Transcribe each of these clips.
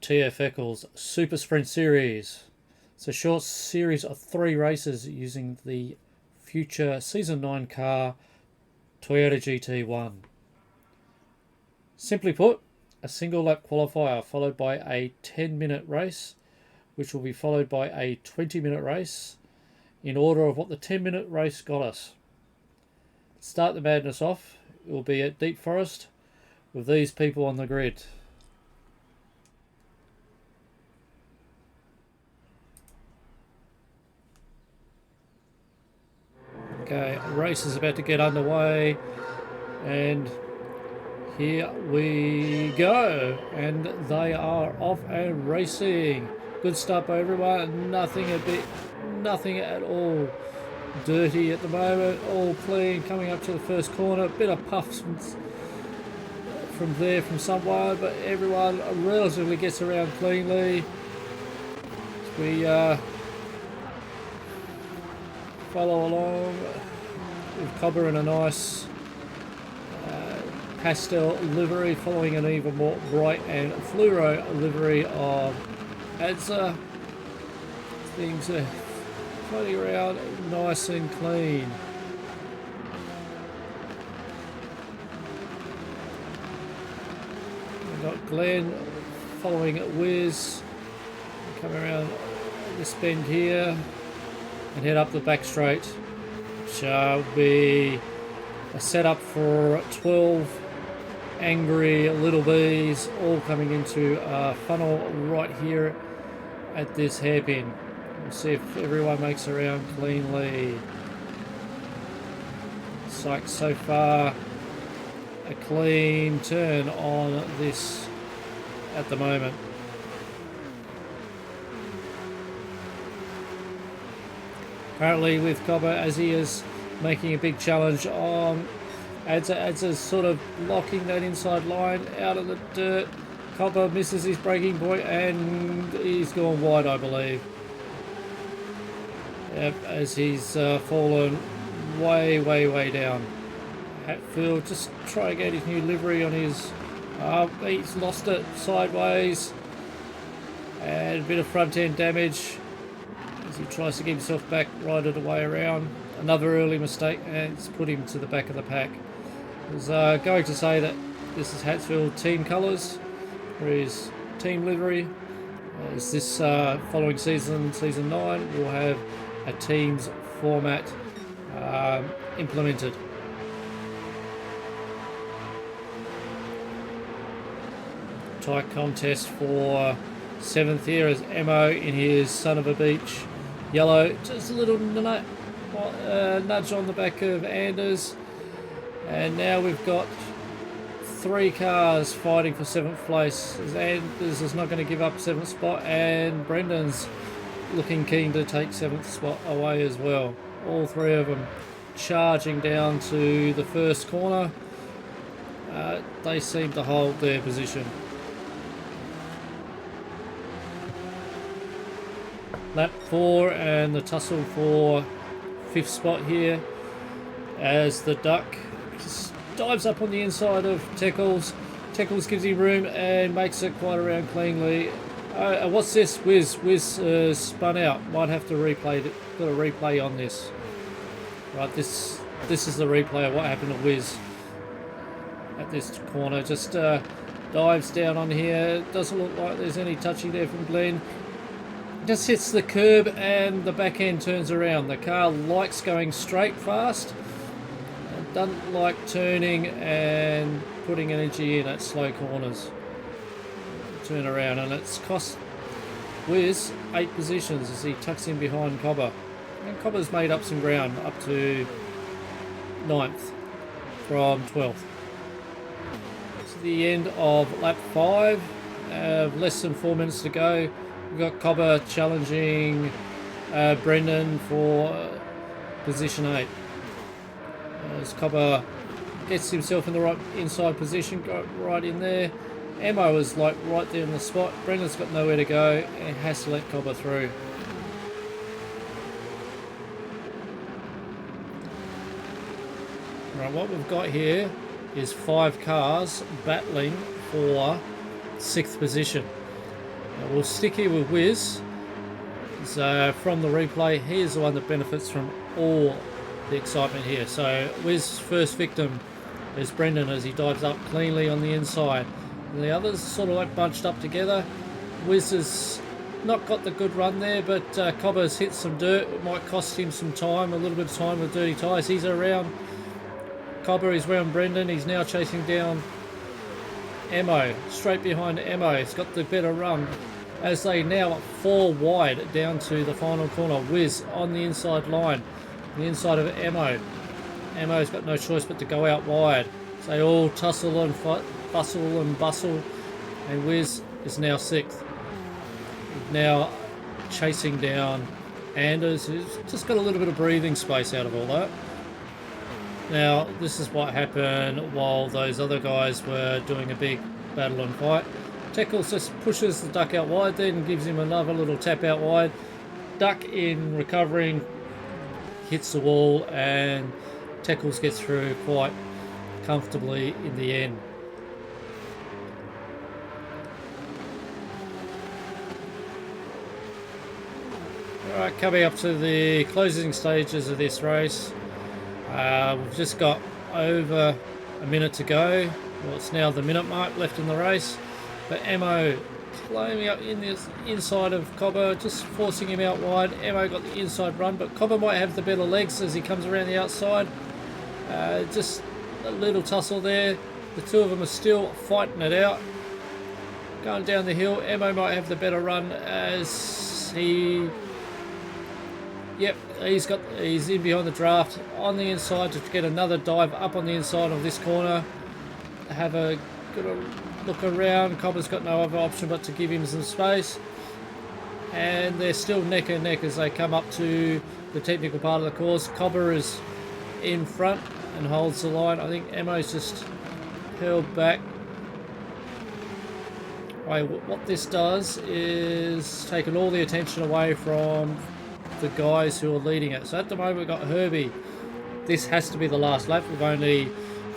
TF Eccles Super Sprint Series. It's a short series of 3 races using the future Season 9 car Toyota GT1. Simply put, a single lap qualifier followed by a 10-minute race, which will be followed by a 20-minute race in order of what the 10-minute race got us. To start the madness off, it will be at Deep Forest with these people on the grid. Okay, race is about to get underway, and here we go, and they are off and racing. Good start by everyone. Nothing at all dirty at the moment. All clean. Coming up to the first corner. Bit of puffs from someone, but everyone relatively gets around cleanly. We follow along with Cobber in a nice pastel livery, following an even more bright and fluoro livery of AEST. Things are floating around nice and clean. We've got Glenn following Wiz, come around this bend here and head up the back straight. Shall be a setup for 12 angry little bees, all coming into a funnel right here at this hairpin. We'll see if everyone makes it around cleanly. Looks like so far a clean turn on this at the moment. Currently with Cobber, as he is making a big challenge on AEST sort of locking that inside line out of the dirt. Cobber misses his braking point and he's gone wide, I believe. Yep, as he's fallen way down. Hatfield just try to get his new livery on his... he's lost it sideways. And a bit of front end damage as he tries to get himself back righted away around. Another early mistake, and it's put him to the back of the pack. I was going to say that this is Hatfield team colours for his team livery. As this following season 9, will have a team's format implemented. Tight contest for 7th here as Emo in his Son of a Beach yellow. Just a little nudge on the back of Anders. And now we've got 3 cars fighting for 7th place. Anders is not going to give up 7th spot, and Brendan's looking keen to take 7th spot away as well. All 3 of them charging down to the first corner. They seem to hold their position. Lap 4 and the tussle for 5th spot here as the Duck just dives up on the inside of Eccles. Eccles gives him room and makes it quite around cleanly. What's this? Wiz spun out. Might have to replay it. Got a replay on this. Right, this is the replay of what happened to Wiz at this corner. Just dives down on here. Doesn't look like there's any touching there from Glenn. Just hits the curb and the back end turns around. The car likes going straight fast. It doesn't like turning and putting energy in at slow corners. Turn around, and it's cost Wiz 8 positions as he tucks in behind Cobber. And Cobber's made up some ground up to 9th from 12th. It's the end of lap 5. Less than 4 minutes to go. We've got Cobber challenging Brendan for position 8. As Cobber gets himself in the right inside position, got right in there. Emo is like right there in the spot. Brendan's got nowhere to go and has to let Cobber through. Right, what we've got here is 5 cars battling for 6th position. We'll stick here with Wiz. So from the replay, he is the one that benefits from all the excitement here. So Wiz's first victim is Brendan as he dives up cleanly on the inside. And the others sort of like bunched up together. Wiz has not got the good run there, but Cobber's hit some dirt. It might cost him some time, a little bit of time with dirty tyres. He's around Cobber, he's around Brendan. He's now chasing down Emo, straight behind Emo. He's got the better run as they now fall wide down to the final corner. Wiz on the inside line, the inside of Emo. Emo's got no choice but to go out wide. So they all tussle and bustle and bustle, and Wiz is now 6th. Now chasing down Anders, who's just got a little bit of breathing space out of all that. Now this is what happened while those other guys were doing a big battle and fight. Eccles just pushes the duck out wide then and gives him another little tap out wide. Duck in recovering hits the wall, and Eccles gets through quite comfortably in the end. Alright, coming up to the closing stages of this race. We've just got over a minute to go. Well, it's now the minute mark left in the race. But Emo climbing up in the inside of Cobber, just forcing him out wide. Emo got the inside run, but Cobber might have the better legs as he comes around the outside. Just a little tussle there. The two of them are still fighting it out. Going down the hill, Emo might have the better run as he... Yep, he's in behind the draft on the inside to get another dive up on the inside of this corner. Have a good look around. Cobber's got no other option but to give him some space. And they're still neck and neck as they come up to the technical part of the course. Cobber is in front and holds the line. I think Emo's just held back. Right, what this does is taken all the attention away from the guys who are leading it. So at the moment we've got Herbie. This has to be the last lap. We've only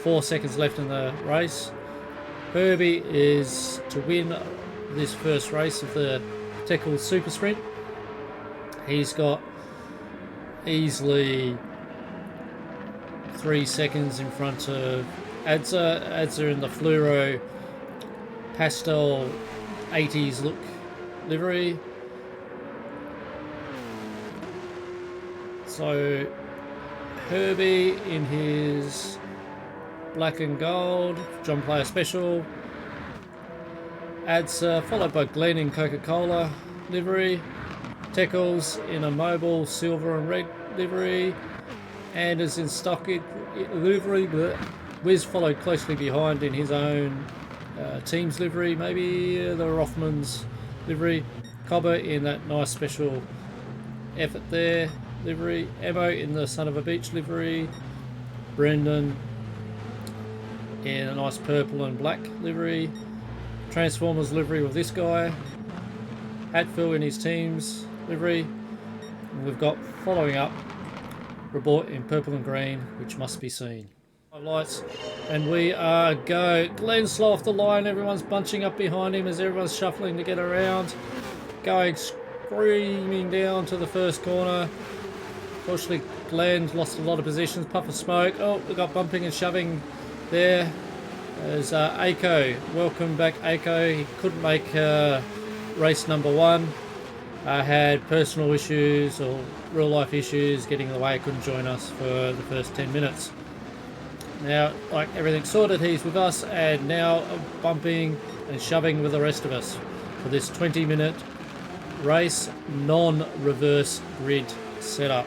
4 seconds left in the race. Herbie is to win this first race of the Eccles Super Sprint. He's got easily 3 seconds in front of Adza. Adza in the fluoro pastel 80s look livery. So Herbie in his black and gold, John Player Special. Adza followed by Glenn in Coca-Cola livery. Eccles in a mobile silver and red livery. Anders in stock livery. Wiz followed closely behind in his own team's livery, maybe the Rothmans livery. Cobber in that nice special effort there livery. Emo in the Son of a Beach livery. Brendan in a nice purple and black livery. Transformers livery with this guy. Hatfield in his team's livery. And we've got following up Report in purple and green, which must be seen. Lights, and we are go. Glenn slow off the line. Everyone's bunching up behind him as everyone's shuffling to get around. Going screaming down to the first corner. Fortunately, Glenn lost a lot of positions. Puff of smoke. Oh, we got bumping and shoving there. There's Aiko. Welcome back, Aiko. He couldn't make race number 1. Had personal issues or real life issues getting in the way. Couldn't join us for the first 10 minutes. Now, like everything's sorted, he's with us, and now bumping and shoving with the rest of us for this 20-minute race, non-reverse grid setup.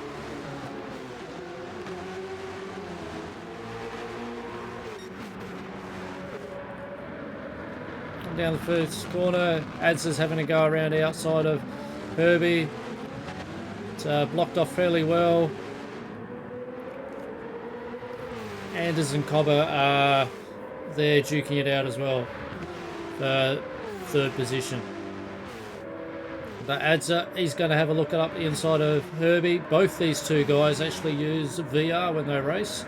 Down the first corner, Adza's having to go around the outside of Herbie. It's blocked off fairly well. Anders and Cobber are there duking it out as well for third position. But Adza, he's going to have a look up the inside of Herbie. Both these two guys actually use VR when they race.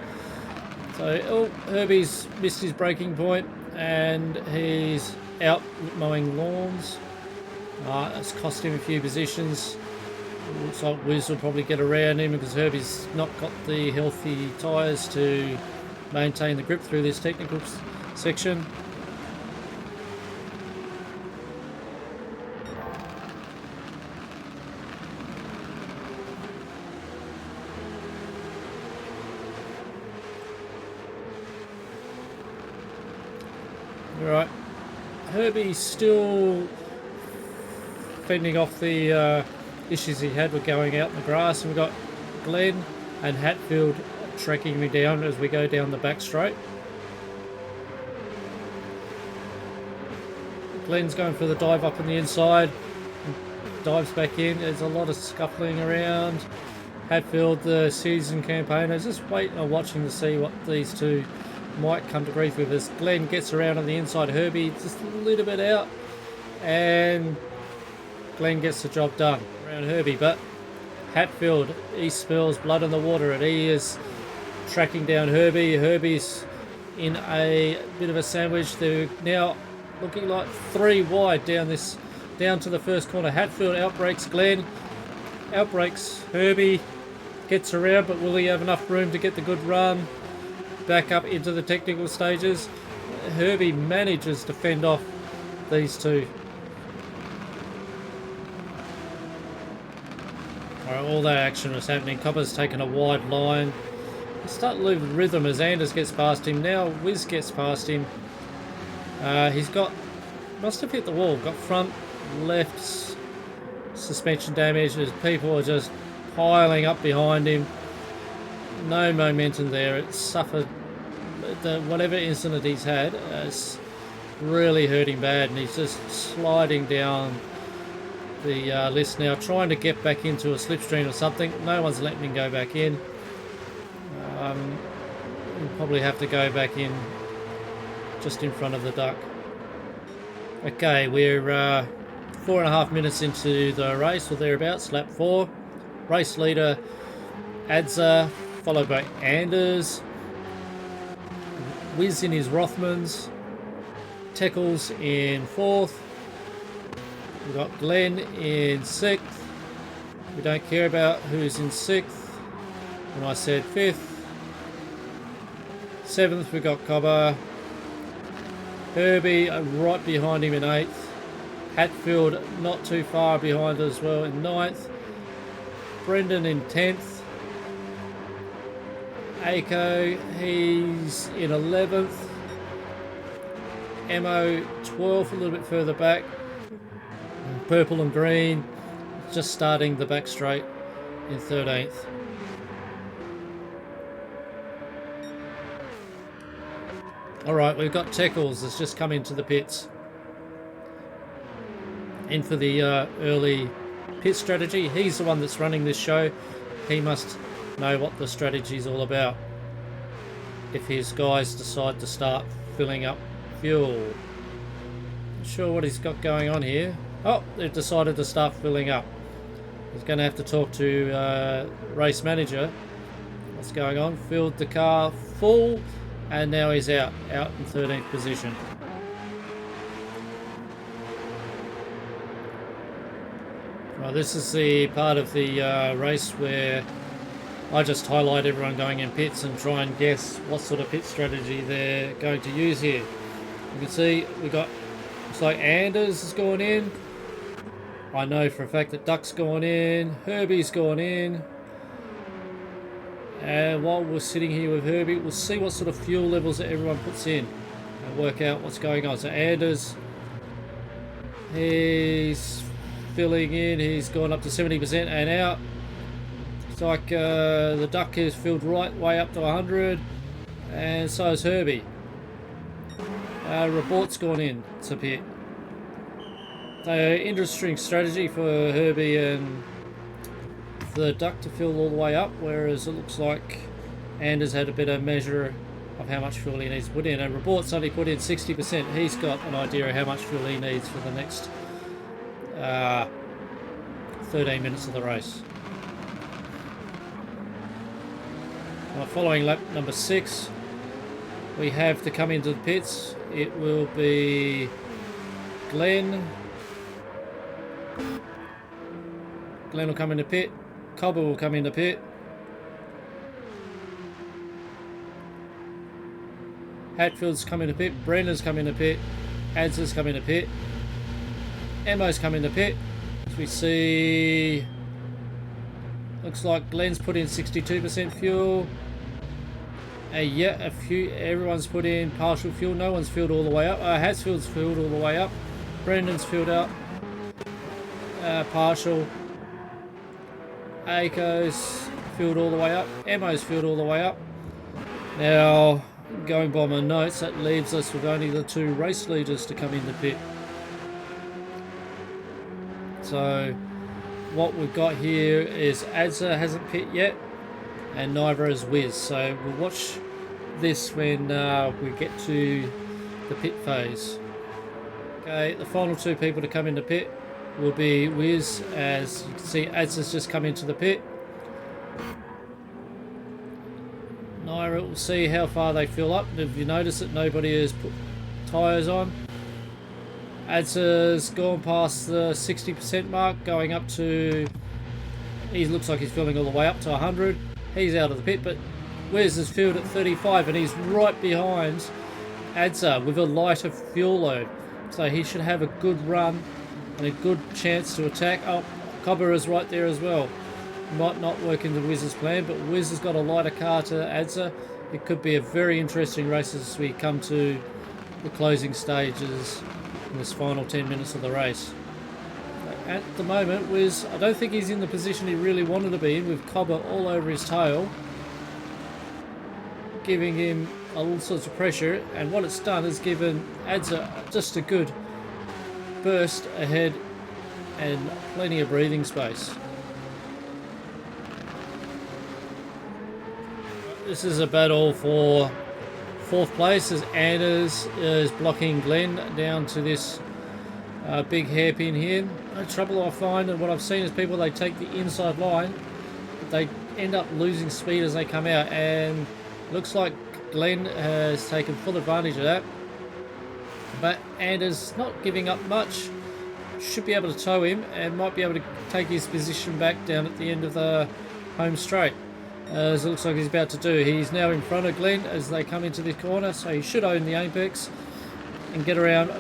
So Herbie's missed his braking point and he's out mowing lawns. It's cost him a few positions. Looks like Wiz will probably get around him because Herbie's not got the healthy tyres to maintain the grip through this technical section. Alright, Herbie's still fending off the issues he had with going out in the grass, and we've got Glenn and Hatfield tracking me down as we go down the back straight. Glenn's going for the dive up on the inside, dives back in. There's a lot of scuffling around. Hatfield, the season campaigner, is just waiting or watching to see what these two might come to grief with as Glenn gets around on the inside. Herbie just a little bit out, and Glenn gets the job done around Herbie, but Hatfield, he spills blood in the water and he is tracking down Herbie. Herbie's in a bit of a sandwich. They're now looking like 3 wide down to the first corner. Hatfield outbreaks Glenn, outbreaks Herbie, gets around, but will he have enough room to get the good run back up into the technical stages? Herbie manages to fend off these two. Alright, all that action was happening. Copper's taken a wide line. He's starting to lose rhythm as Anders gets past him. Now Wiz gets past him. Must have hit the wall. Got front left suspension damage as people are just piling up behind him. No momentum there. It suffered whatever incident he's had. It's really hurt him bad, and he's just sliding down the list now, trying to get back into a slipstream or something. No one's letting him go back in. We'll probably have to go back in just in front of the duck. Okay, we're 4.5 minutes into the race or thereabouts, lap 4. Race leader Adza, followed by Anders, Wiz in his Rothmans, Eccles in 4th. We've got Glenn in 6th. We don't care about who's in 6th. When I said 5th. 7th, we've got Cobber. Herbie right behind him in 8th. Hatfield not too far behind as well in 9th. Brendan in 10th. Aiko, he's in 11th. Emo 12th, a little bit further back. Purple and green just starting the back straight in 13th. Alright, we've got Eccles that's just come into the pits. In for the early pit strategy. He's the one that's running this show. He must know what the strategy is all about if his guys decide to start filling up fuel. Not sure what he's got going on here. Oh, they've decided to start filling up. He's going to have to talk to race manager. What's going on? Filled the car full, and now he's out in 13th position. Well, this is the part of the race where I just highlight everyone going in pits and try and guess what sort of pit strategy they're going to use here. You can see we got, looks like Anders has gone in. I know for a fact that Duck's gone in, Herbie's gone in. And while we're sitting here with Herbie, we'll see what sort of fuel levels that everyone puts in and work out what's going on. So Anders, he's filling in, he's gone up to 70% and out. It's like the Duck is filled right way up to 100, and so is Herbie. Report's gone in to pit. So interesting strategy for Herbie and the Duck to fill all the way up, whereas it looks like Anders had a better measure of how much fuel he needs to put in, and Report's only put in 60%. He's got an idea of how much fuel he needs for the next 13 minutes of the race. Well, following lap number 6, we have to come into the pits. It will be Glenn, Glenn will come in the pit. Cobber will come in the pit. Hatfield's come in the pit. Brenner's come in the pit. Adser's come in the pit. Emo's come in the pit. As we see, looks like Glenn's put in 62% fuel. Yeah, everyone's put in partial fuel. No one's filled all the way up. Hatsfield's filled all the way up. Brendan's filled up. Partial. Eccles filled all the way up. Emo's filled all the way up. Now, going by my notes, that leaves us with only the 2 race leaders to come in the pit. So, what we've got here is Adser hasn't pit yet, and neither has Wiz. So we'll watch this when we get to the pit phase. Okay, the final 2 people to come in the pit will be Wiz. As you can see, Adser's just come into the pit. Naira will see how far they fill up. If you notice that nobody has put tyres on, Adser's gone past the 60% mark, going up to, he looks like he's filling all the way up to 100. He's out of the pit, but Wes is filled at 35 and he's right behind Adser with a lighter fuel load. So he should have a good run and a good chance to attack. Oh, Cobber is right there as well. Might not work into Wiz's plan, but Wiz has got a lighter car to Adser. It could be a very interesting race as we come to the closing stages in this final 10 minutes of the race. At the moment, Wiz, I don't think he's in the position he really wanted to be in, with Cobber all over his tail, giving him all sorts of pressure, and what it's done is given Adser just a good burst ahead and plenty of breathing space. This is a battle for 4th place as Anders is blocking Glenn down to this big hairpin here. The trouble I find, and what I've seen, is people, they take the inside line, but they end up losing speed as they come out, and looks like Glenn has taken full advantage of that. But Anders not giving up much, should be able to tow him and might be able to take his position back down at the end of the home straight. As it looks like he's about to do. He's now in front of Glenn as they come into this corner, so he should own the apex and get around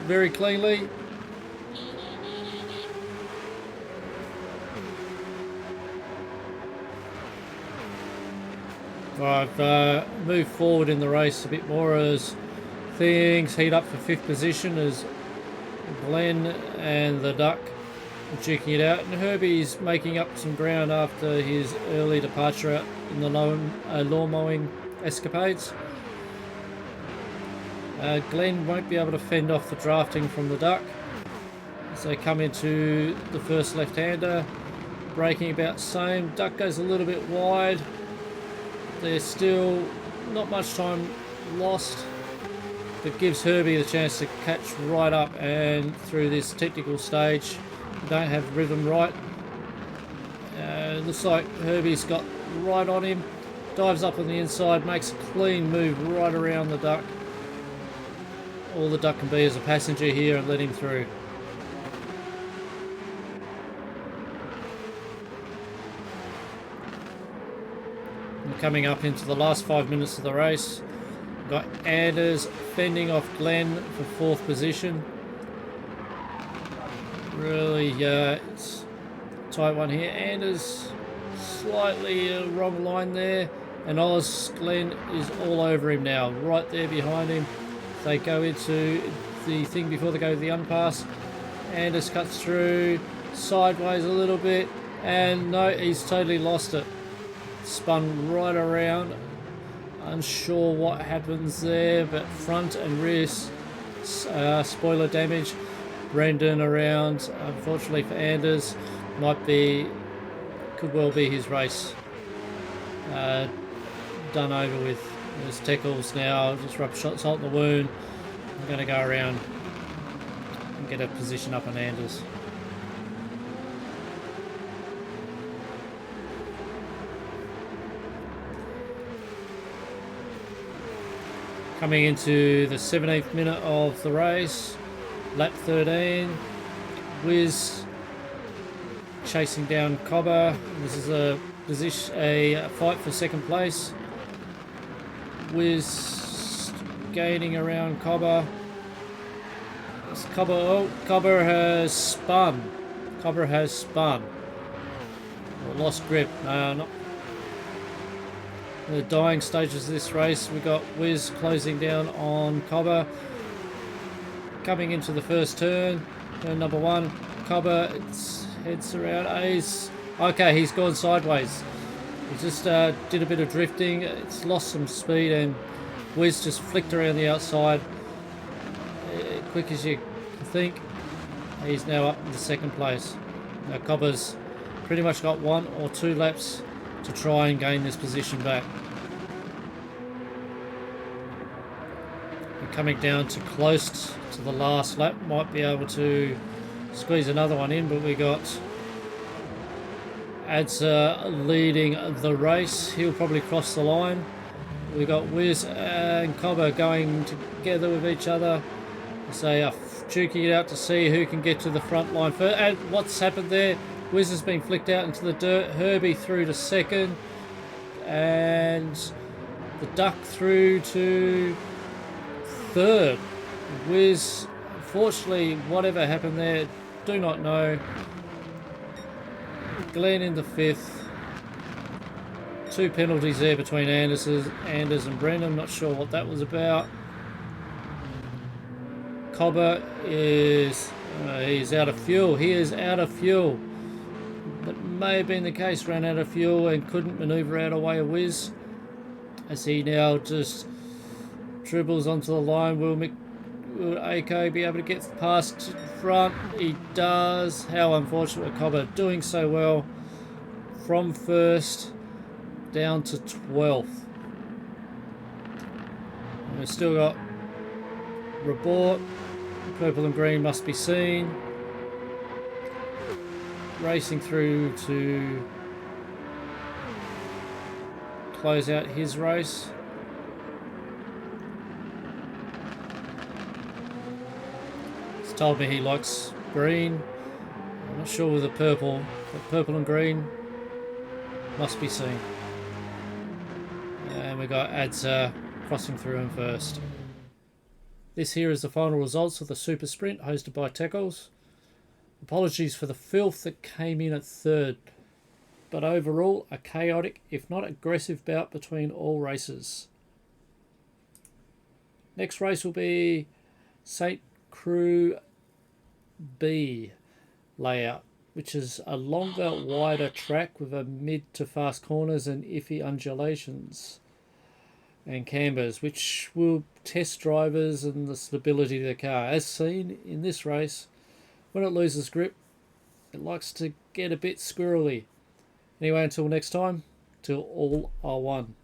very cleanly. I've moved forward in the race a bit more as things heat up for 5th position, as Glenn and the Duck are duking it out, and Herbie's making up some ground after his early departure out in the lawn mowing escapades. Glenn won't be able to fend off the drafting from the Duck as they come into the first left-hander, braking about the same. Duck goes a little bit wide. There's still not much time lost, but gives Herbie the chance to catch right up and through this technical stage. Don't have rhythm right. Looks like Herbie's got right on him, dives up on the inside, makes a clean move right around the Duck. All the Duck can be is a passenger here and let him through. We're coming up into the last 5 minutes of the race. We've got Anders fending off Glenn for 4th position. Really, it's a tight one here. Anders slightly wrong line there, and Glenn is all over him now, right there behind him. They go into the thing before they go to the unpass. Anders cuts through sideways a little bit, and no, he's totally lost it. Spun right around. Unsure what happens there, but front and rear spoiler damage. Brendan around, unfortunately for Anders, could well be his race done over with. There's Eccles now, just rub salt in the wound. I'm going to go around and get a position up on Anders. Coming into the 17th minute of the race, lap 13, Wiz chasing down Cobber. This is a fight for second place. Wiz gaining around Cobber. Cobber has spun. Cobber has spun. Or lost grip. No, not. The dying stages of this race. We got Wiz closing down on Cobber. Coming into the first turn. Turn number 1. Cobber heads around. Okay, he's gone sideways. He just did a bit of drifting. It's lost some speed, and Wiz just flicked around the outside. Quick as you can think. He's now up in the second place. Now Cobber's pretty much got 1 or 2 laps to try and gain this position back. We're coming down to close to the last lap. Might be able to squeeze another one in, but we got Adza leading the race. He'll probably cross the line. We got Wiz and Cobber going together with each other. They are duking it out to see who can get to the front line first. And what's happened there? Wiz has been flicked out into the dirt. Herbie through to second. And the Duck through to third. Wiz, unfortunately, whatever happened there, do not know. Glenn in the 5th. 2 penalties there between Anders and Brendan. Not sure what that was about. Cobber is he's out of fuel. He is out of fuel. That may have been the case. Ran out of fuel and couldn't manoeuvre out of way of Wiz. As he now just dribbles onto the line. Will Ako be able to get past front? He does. How unfortunate with Cobber doing so well from first down to 12th. And we've still got Report. Purple and green must be seen. Racing through to close out his race. He's told me he likes green. I'm not sure with the purple, but purple and green must be seen. And we got Adza crossing through him first. This here is the final results of the Super Sprint hosted by Eccles. Apologies for the filth that came in at third, but overall a chaotic, if not aggressive, bout between all races. Next race will be St. Crew B layout, which is a longer, wider track with a mid to fast corners and iffy undulations and cambers, which will test drivers and the stability of the car. As seen in this race, when it loses grip, it likes to get a bit squirrely. Anyway, until next time, till all are one.